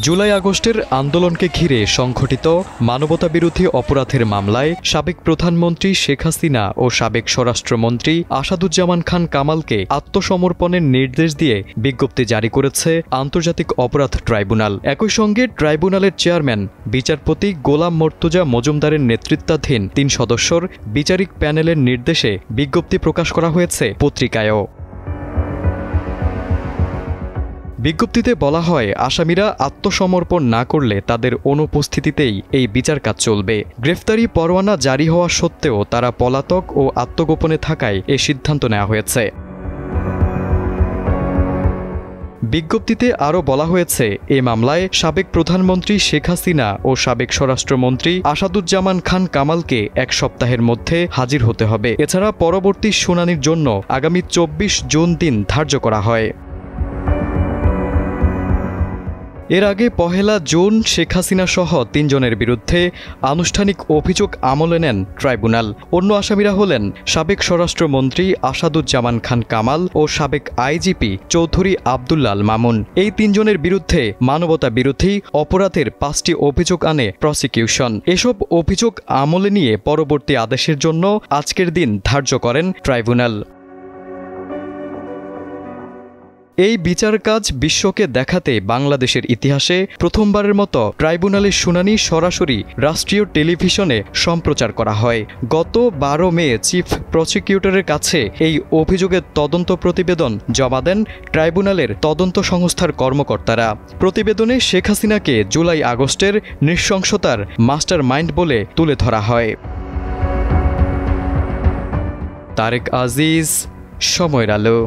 জুলাই আগস্টের আন্দোলনকে ঘিরে সংঘটিত মানবতাবিরোধী অপরাধের মামলায় সাবেক প্রধানমন্ত্রী শেখ হাসিনা ও সাবেক স্বরাষ্ট্রমন্ত্রী আসাদুজ্জামান খান কামালকে আত্মসমর্পণের নির্দেশ দিয়ে বিজ্ঞপ্তি জারি করেছে আন্তর্জাতিক অপরাধ ট্রাইব্যুনাল। একই সঙ্গে ট্রাইব্যুনালের চেয়ারম্যান বিচারপতি গোলাম মর্তুজা মজুমদারের নেতৃত্বাধীন ৩ সদস্যর বিচারিক প্যানেলের নির্দেশে বিজ্ঞপ্তি প্রকাশ করা হয়েছে পত্রিকায়ও। বিজ্ঞপ্তিতে বলা হয়, আসামিরা আত্মসমর্পণ না করলে তাদের অনুপস্থিতিতেই এই বিচার কাজ চলবে। গ্রেফতারি পরোয়ানা জারি হওয়া সত্ত্বেও তারা পলাতক ও আত্মগোপনে থাকায় এ সিদ্ধান্ত নেওয়া হয়েছে। বিজ্ঞপ্তিতে আরও বলা হয়েছে, এ মামলায় সাবেক প্রধানমন্ত্রী শেখ হাসিনা ও সাবেক স্বরাষ্ট্রমন্ত্রী আসাদুজ্জামান খান কামালকে ১ সপ্তাহের মধ্যে হাজির হতে হবে। এছাড়া পরবর্তী শুনানির জন্য আগামী ২৪ জুন দিন ধার্য করা হয়। এর আগে ১ জুন শেখ হাসিনা সহ ৩ জনের বিরুদ্ধে আনুষ্ঠানিক অভিযোগ আমলে নেন ট্রাইব্যুনাল। অন্য আসামিরা হলেন সাবেক স্বরাষ্ট্রমন্ত্রী আসাদুজ্জামান খান কামাল ও সাবেক আইজিপি চৌধুরী আব্দুল্লাহ আল মামুন। এই ৩ জনের বিরুদ্ধে মানবতা বিরোধী অপরাধের ৫টি অভিযোগ আনে প্রসিকিউশন। এসব অভিযোগ আমলে নিয়ে পরবর্তী আদেশের জন্য আজকের দিন ধার্য করেন ট্রাইব্যুনাল। এই বিচার কাজ বিশ্বকে দেখাতে বাংলাদেশের ইতিহাসে প্রথমবারের মতো ট্রাইব্যুনালের শুনানি সরাসরি রাষ্ট্রীয় টেলিভিশনে সম্প্রচার করা হয়। গত ১২ মে চিফ প্রসিকিউটরের কাছে এই অভিযোগের তদন্ত প্রতিবেদন জমা দেন ট্রাইব্যুনালের তদন্ত সংস্থার কর্মকর্তারা। প্রতিবেদনে শেখ হাসিনাকে জুলাই আগস্টের নৃশংসতার মাস্টার মাইন্ড বলে তুলে ধরা হয়। তারেক আজিজ, সময়ের আলো।